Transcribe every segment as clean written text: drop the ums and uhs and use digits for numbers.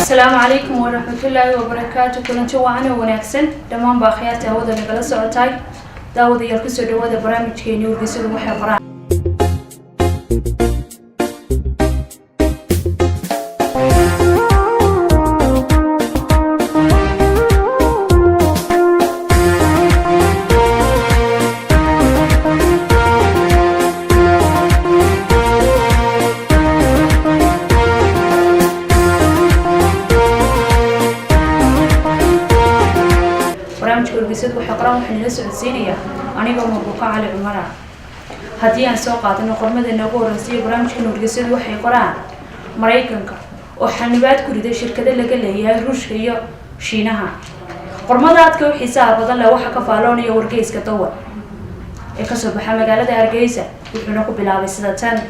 السلام عليكم ورحمة الله وبركاته. كلنا وعنا ونكسن دمان باخيات هذا نقلص عتاي داود يركز دوّد برامج كينيور بيصير محاضرة. برامج وحقرا وحنا نسعد سينيا أنا قوم بقى على عمرة هديان سوقات إنه قرمة النقور رسي برامج كانوا رجسد وحقرا مريكنك وحنبات كل شركة اللي قال لي هي روش هي شينها قرمات كو حساب بدل لو حكى فالوني يورجيس كتوه يكسب بحمد على ده أرجيسة يحنقوا بلعب السنتين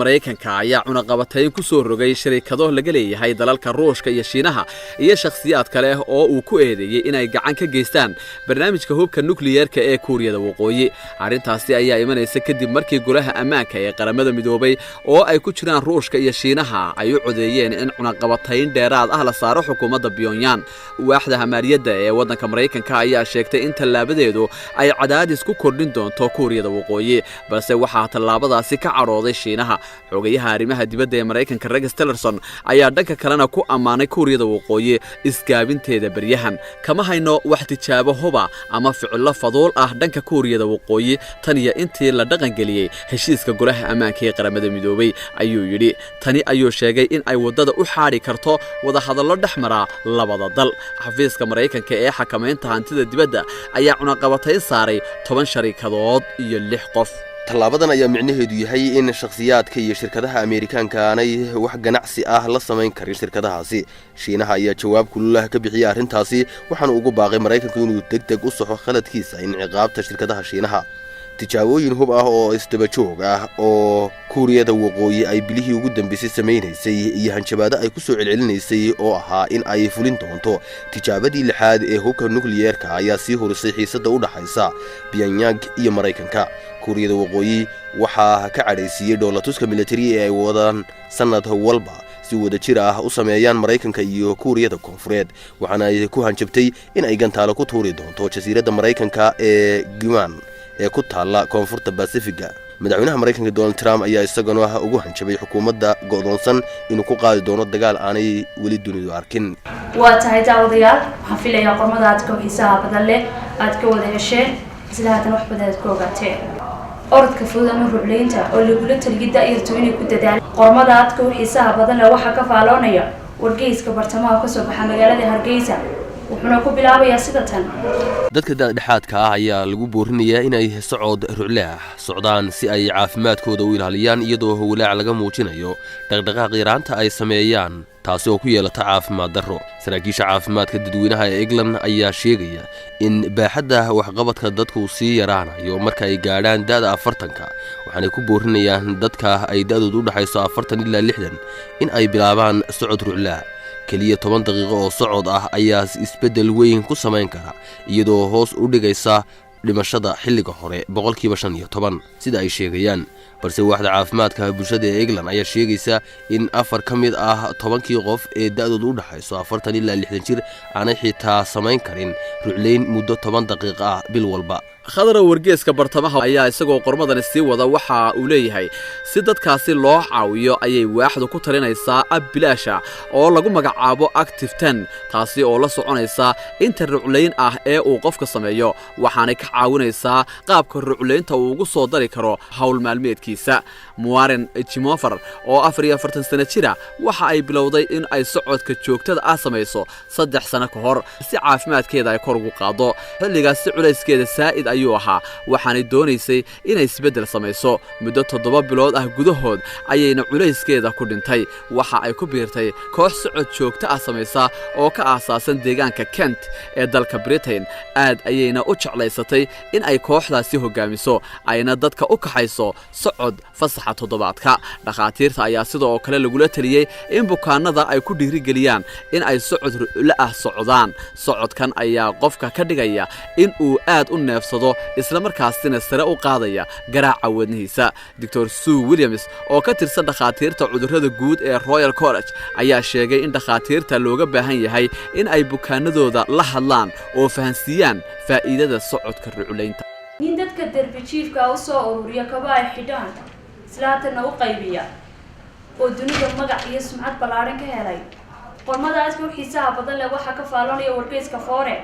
maraykanka ayaa cunaqabatayn ku soo rogay shirkado laga leeyahay dalalka Ruushka iyo Shiinaha iyo shakhsiyaad kale oo uu ku eedeeyay inay gacan ka geystaan barnaamijka hubka nukliyeerka ee Kuuriyada Waqooyi. Arrintaasi ayaa imanaysa kadib markii golaha ammaanka ee qaramada midoobay oo ay ku jiraan Ruushka iyo Shiinaha ay u codeeyeen in cunaqabatayn dheeraad ah la saaro xukuumadda Pyongyang. Waaxda Hamariyada ee waddanka Maraykanka ayaa sheegtay in tallaabadeedu ay cadaadis ku kordhin doonto Kuuriyada Waqooyi, balse waxaa tallaabadaasi ka carooday Shiinaha. xogayaha arrimaha dibadda ee Maraykanka Rex Tillerson ayaa dhanka kalena ku ammaanay Kuuriyada Waqooyi isgaabinteeda baryahan. Kama hayno wax tijaabo huba ama ficilo faduul ah dhanka Kuuriyada Waqooyi tan iyo intii la dhaqan galiyay heshiiska golaha ammaanka ee qaramada midoobay, ayuu yidhi. Tani ayuu sheegay in ay wadada u xaari karto wada hadallo dhexmara labada dal. Xafiiska Maraykanka ee xakamaynta hantida dibadda ayaa cunaqabatayn saaray 10 sharikadood iyo 6 qof. tallaabadan ayaa micnaheedu yahay in shakhsiyaadka iyo shirkadaha Ameerikaanka aanay wax ganacsi ah la samayn karin shirkadahaasi. Shiinaha ayaa jawaab kulul ah ka bixiyay arrintaasi, waxaana ugu baaqay Maraykanku inuu degdeg u saxo khaladkiisa in ciqaabta shirkadaha Shiinaha. tijaabooyin hub ah oo isdaba joog ah oo Kuuriyada Waqooyi ay bilihii ugu dambeysay sameeynaysay iyo hanjabaado ay ku soo celcelinaysay oo ahaa in ay fulin doonto tijaabadii lixaad ee hubka nukliyeerka ayaa sii horisay xiisadda u dhaxaysa Pyongyang iyo Maraykanka. Kuuriyada Waqooyi waxaa ka cadhaysiiyay dowlatuska military ee ay wadaan sanad walba si wada jir ah u sameeyaan Maraykanka iyo Kuuriyada Koonfureed, waxaana ay ku hanjabtay in ay gantaalo ku tuuri doonto jasiiradda Maraykanka ee Guam ee ku taala koonfurta Pacifiga. madaxweynaha Maraykanka Donald Trump ayaa isaguna ugu hanjabay xukuumadda go'doonsan inuu ku qaadi doono dagaal aanay weli dunidu arkin. waa tahay daawadayaal, waxaan filayaa qormada aad ka xiisaha badan leh aad ka wada hesheen isla haatan wax badan aad ka ogaateen. orodka fudud ama rucleynta oo lagula taliyay da'yartu inay ku dadaalaan qormada aad ka xiisaha badan leh waxa ka faaloonaya wargeyska bartamaha ka soo baxa magaalada Hargeysa wuxuuna ku bilaabayaa sida tan. dadka dhexaadka ah ayaa lagu boorinayaa inay socod rucleah socdaan si ay caafimaadkooda u ilaaliyaan iyadoo walaac laga muujinayo dhaqdhaqaaq yaraanta ay sameeyaan taasi oo ku yeelata caafimaad darro. saraakiisha caafimaadka dadweynaha ee England ayaa sheegaya in baaxadda waxqabadka dadku sii yaraanayo marka ay gaadhaan da'da 40-ka, waxaana ku boorinayaan dadka ay da'doodu u dhaxayso 40 ilaa 60 in ay bilaabaan socod rucleah. kaliya 10 daqiiqo oo socod ah ayaa isbedel weyn ku samayn kara iyadoo hoos u dhigaysa dhimashada xilliga hore 15% sida ay sheegayaan. balse waaxda caafimaadka bulshada ee England ayaa sheegaysa in 4 ka mid ah 10kii qof ee da'doodu u dhaxayso 40 ilaa 60 jir aanay xitaa samayn karin rucleyn muddo 10 daqiiqo ah bil walba. khadra wargeeska bartamaha ayaa isagoo qormadani sii wada waxa uu leeyahay si dadkaasi loo caawiyo ayay waaxdu ku talinaysaa ab bilaasha oo lagu magacaabo Active 10 taasi oo la soconaysa inta rucleyn ah ee uu qofka sameeyo waxaanay ka caawinaysaa qaabka rucleynta uu ugu soo dari karo hawl maalmeedkiisa Muwaren Chimofer oo 44 sano jira waxa ay bilowday in ay socodka joogtada ah samayso 3 sano ka hor si caafimaadkeeda ay kor ugu qaado xilligaas culayskeeda saa'id ayuu ahaa waxaanay doonaysay inay isbedel samayso muddo 7 bilood ah gudahood ayayna culayskeeda ku dhintay waxa ay ku biirtay koox socod joogto ah samaysa oo ka aasaasan deegaanka Kent ee dalka Britain aad ayayna u jeclaysatay in ay kooxdaasi hogaamiso ayna dadka u kaxayso socod fasaxa toddobaadka dhaqaatiirta ayaa sidoo kale lagula taliyay in bukaanada ay ku dhiirigeliyaan in ay socod la ah socdaan socodkan ayaa qofka ka dhigaya in uu aad u neefsado isla markaasina sare u qaadaya garaaca wadnihiisa Dr. Sue Williams oo ka tirsan dhaqaatiirta cudurrada guud ee Royal College ayaa sheegay in dhaqaatiirta looga baahan yahay in ay bukaanadooda la hadlaan oo fahansiiyaan faa'iidada socodka rucleynta in dadka darbijiifka u soo ururiya kaba ay xidhaan islaatana u qaybiya oo dunida magac iyo sumcad ballaaran ka helay qormadaas ku xiisaha badan leh waxa ka faalonaya wargeyska Foore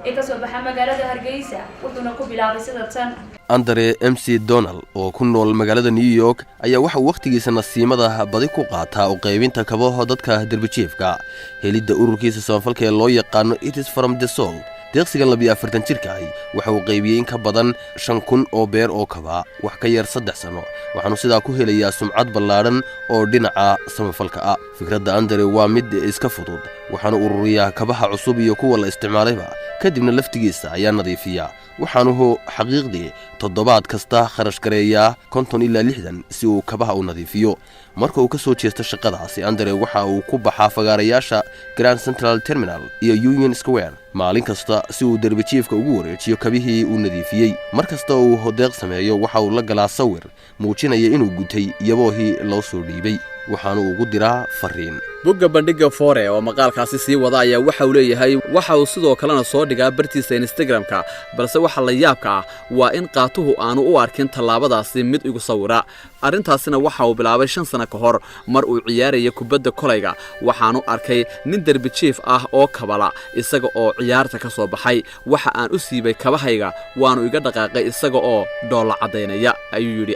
ee ka soo baxa magaalada Hargeysa wuxuuna ku bilaabay sida tan Andre MC Donald oo ku nool magaalada New York ayaa waxa waqtigiisa nasiimada badi ku qaataa u qaybinta kabaha dadka darbijiifka helidda ururkiisa samafalka ee loo yaqaan It is from the Soul deeqsigan 42 jirka ah waxa uu qaybiyay in ka badan 5,000 oo beer oo kaba wax ka yar 3 sano waxaanu sidaa ku helayaa sumcad ballaaran oo dhinaca samafalka ah fikradda Andre waa mid iska fudud waxaanu ururiyaa kabaha cusub iyo kuwa la isticmaalayba kadibna laftigiisa ayaa nadiifiya waxaanu xaqiiqdii toddobaad kasta kharash gareeyaa 50 ilaa 60 si uu kabaha u nadiifiyo marka uu ka soo jeesto shaqadaasi Andre waxa uu ku baxaa fagaarayaasha Grand Central Terminal iyo Union Square maalin kasta si uu darbijiifka ugu wareejiyo kabihii uu nadiifiyay markasta uu hodeeq sameeyo waxa uu la galaa sawir muujinaya inuu gutay iyaboohii loo soo dhiibay waxaanu ugu diraa fariin bugga bandhiga Foore oo maqaalkaasi sii wada ayaa waxa uu leeyahay waxa uu sidoo kalena soo dhigaa bartiisa Instagram-ka balse waxa la yaabka ah waa in qaatuhu aanu u arkin tallaabadaasi mid igu sawira arrintaasina waxa uu bilaabay 5 sano ka hor mar uu ciyaaraya kubadda kolayga waxaanu arkay nin darbijiif ah oo kabala isaga oo ciyaarta ka soo baxay waxa aan u siibay kabahayga waanu iga dhaqaaqay isaga oo dhoola cadeynaya ayuu yiri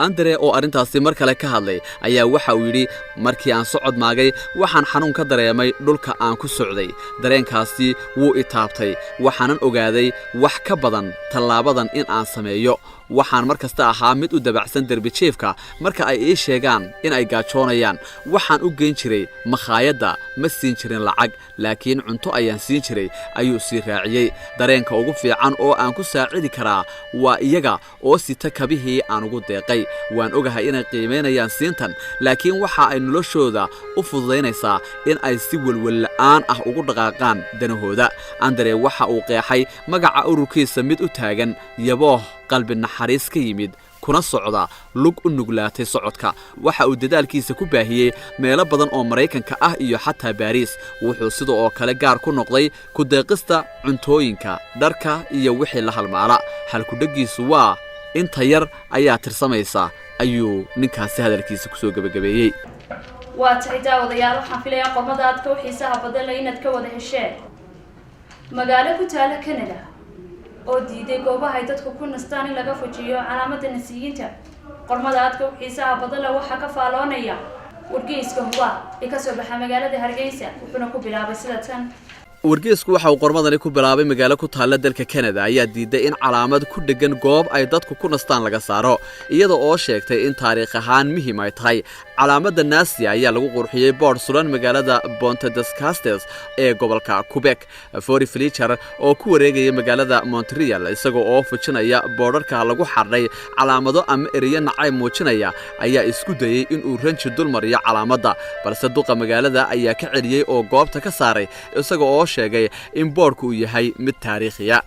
Andre oo arrintaasi mar kale ka hadlay ayaa waxa uu yiri markii aan socod maagay waxaan xanuun ka dareemay dhulka aan ku socday dareenkaasi wuu itaabtay waxaanan ogaaday wax ka badan tallaabadan in aan sameeyo waxaan markasta ahaa mid u dabacsan darbijiifka marka ay ii sheegaan in ay gaajoonayaan waxaan u geyn jiray makhaayadda ma siin jirin lacag laakiin cunto ayaan siin jiray ayuu sii raaciyay dareenka ugu fiican oo aan ku saacidi karaa waa iyaga oo sita kabihii aan ugu deeqay waan ogahay inay qiimeynayaan siintan laakiin waxa ay noloshooda u fududaynaysaa in ay si walwal la'aan ah ugu dhaqaaqaan danahooda Andre waxa uu qeexay magaca ururkiisa mid u taagan yabooh qalbi naxariis ka yimid kuna socda lug u nuglaatay socodka waxa uu dadaalkiisa ku baahiyay meelo badan oo Mareykanka ah iyo xataa Paris wuxuu sidoo kale gaar ku noqday ku deeqista cuntooyinka dharka iyo wixii la halmaala halku dhagiisu waa inta yar ayaa tirsamaysa ayuu ninkaasi hadalkiisa ku soo gabagabeeyay waa tahay daawadayaal waxaan filayaa qormada aad ka xiisaha badan leh inaad ka wada hesheen magaalo ku taala Canada oo diiday goobaha ay dadku ku nastaan in laga fujiyo calaamada nasiyiinta qormada aad ka xiisaha badan leh waxa ka faaloonaya wargeyska Huwa ee ka soo baxa magaalada Hargeysa wuxuuna ku bilaabay sida tan wargeysku waxa uu qormadani ku bilaabay magaalo ku taala dalka Canada ayaa diiday in calaamad ku dhagan goob ay dadku ku nastaan laga saaro iyadoo oo sheegtay in taariikh ahaan muhiim ay tahay calaamada Nazi ayaa lagu qurxiyay board suran magaalada Ponte des Castes ee gobolka Quebec Fori Fletcher oo ku wareegaya magaalada Montreal isagoo oo fujinaya boorarka lagu xardhay calaamado ama eriyo nacay muujinaya ayaa isku dayay in uu ranji dulmariyo calaamada balse duqa magaalada ayaa ka celiyay oo goobta ka saaray isagoo oo sheegay in boorku uu yahay mid taariikhiya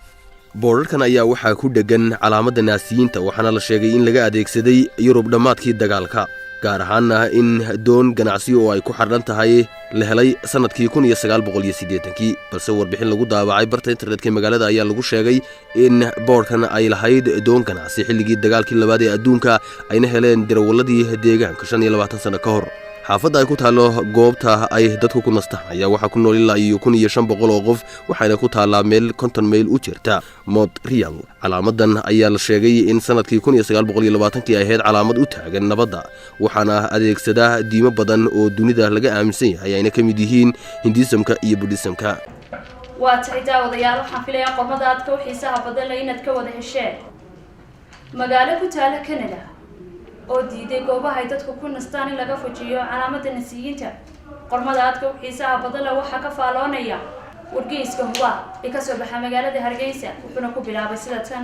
boorarkan ayaa waxaa ku dhagan calaamada naasiyiinta waxaana la sheegay in laga adeegsaday Yurub dhamaadkii dagaalka gaar ahaan in doon ganacsi oo ay ku xardhan tahay la helay sanadkii 1980 balse warbixin lagu daabacay barta internetka ee magaalada ayaa lagu sheegay in boorkan ay lahayd doon ganacsi xilligii dagaalkii labaad ee adduunka ayna heleen darawaladii deegaanka 25 sano ka hor xaafadda ay ku taalo goobta ay dadku ku nastaan ayaa waxaa ku nool ilaa 1500 oo qof waxayna ku taalaa meel 50 mayl u jirta Montreal calaamadan ayaa la sheegay in sanadkii 1920 ay ahayd calaamad u taagan nabadda waxaana adeegsada diimo badan oo dunida laga aaminsan yahay ayna ka mid yihiin Hinduismka iyo Buddhismka waa tahay daawadayaal waxaan filayaa qormada aad ka xiisaha badan leh inaad ka wada hesheen magaalo ku taala Canada oo diiday goobaha ay dadku ku nastaan in laga fujiyo calaamada nasiyiinta qormada aad ka xiisaha badan leh waxa ka faaloonaya wargeyska huba ee ka soo baxa magaalada Hargeysa wuxuuna ku bilaabay sida tan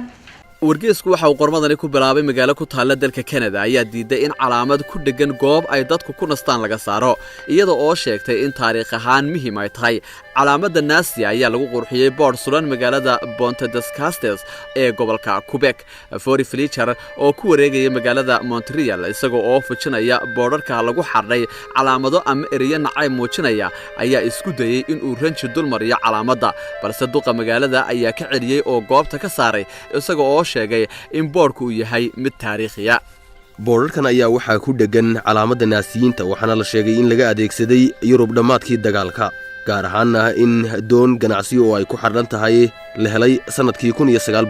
wargeysku waxa uu qormadani ku bilaabay magaalo ku taala dalka Canada ayaa diiday in calaamad ku dhagan goob ay dadku ku nastaan laga saaro iyada oo sheegtay in taariikh ahaan muhiim ay tahay calaamada naasi ayaa lagu qurxiyay board suran magaalada Pointe-des-Castels ee gobolka Quebec Fori Fletcher oo ku wareegaya magaalada Montreal isagoo oo fujinaya boorarka lagu xardhay calaamado ama eriyo nacay muujinaya ayaa isku dayay in uu ranji dulmariyo calaamada balse duqa magaalada ayaa ka celiyay oo goobta ka saaray isagoo oo sheegay in boorku uu yahay mid taariikhiya boorarkan ayaa waxaa ku dhagan calaamada naasiyiinta waxaana la sheegay in laga adeegsaday Yurub dhamaadkii dagaalka gaar ahaanna in doon ganacsi oo ay ku xardhan tahay la helay sanadkii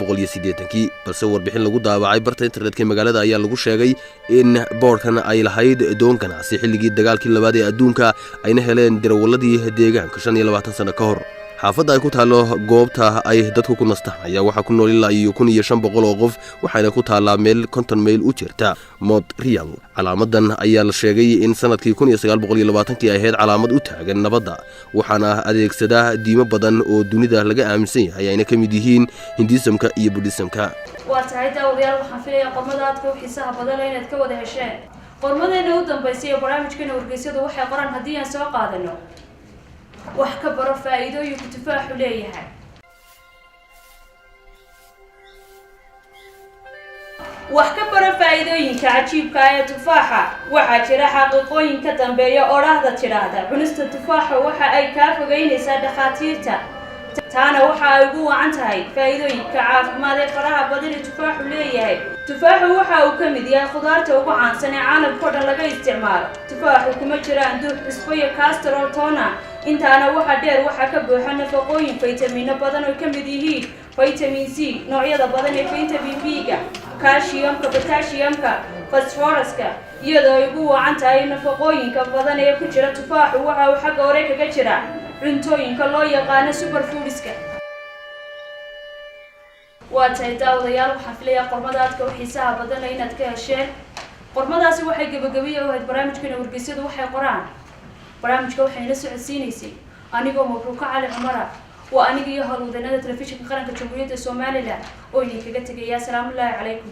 1980 balse warbixin lagu daabacay barta internetka ee magaalada ayaa lagu sheegay in boorkan ay lahayd doon ganacsi xilligii dagaalkii labaad ee adduunka ayna heleen darawaladii deegaanka 25 sano ka hor xaafadda ay ku taalo goobta ay dadku ku nastaan ayaa waxaa ku nool ilaa 1500 oo qof waxayna ku taalaa meel 50 mayl u jirta Montreal calaamadan ayaa la sheegay in sanadkii 1920 ay ahayd calaamad u taagan nabadda waxaana adeegsada diimo badan oo dunida laga aaminsan yahay ayna ka mid yihiin Hinduismka iyo Buddhismka waa tahay daawadayaal waxaan filayaa qormada aad ka xiisaha badan leh inaad ka wada hesheen qormadeena u dambeysay ee barnaamijkeena wargeysyadu waxay qoran haddii aan soo qaadano wax ka baro faa'iidooyinka tufaaxu leeyahay wax ka baro faa'iidooyinka cajiibka ah ee tufaaxa waxaa jira xaqiiqooyin ka dambeeya odhaahda tidhaahda cunista tufaaxa waxa ay kaa fogeynaysaa dhakhaatiirta taana waxa ay ugu wacan tahay faa'iidooyinka caafimaad ee faraha badan ee tufaaxu leeyahay tufaaxu waxa uu ka mid yahay khudaarta ugu caansan ee caalamka oo dhan laga isticmaalo tufaaxu kuma jiraan duux cusbo iyo cholesterol toona intaana waxa dheer waxa ka buuxa nafaqooyin faytamiino badan oo ka mid yihiin vitamin C noocyada badan ee vitamin B-ga calciumka potassiumka phosphorus-ka iyadoo ay ugu wacan tahay nafaqooyinka badan ee ku jira tufaaxu waxa uu xagga hore kaga jira cuntooyinka loo yaqaan superfoodska waa tahay daawadayaal waxaan filayaa qormada aad ka xiisaha badan leh inaad ka hesheen qormadaasi waxay gabagabiye u ahayd barnaamijkeena wargeysyadu waxay qoraan barnaamijka waxayna socodsiinaysay anigoo Mabruuka Cali Cumar waa aniga iyo howlwadeennada telefishinka qaranka Jamhuuriyadda Soomaaliland oo idinkaga tagaya salaamu calaykum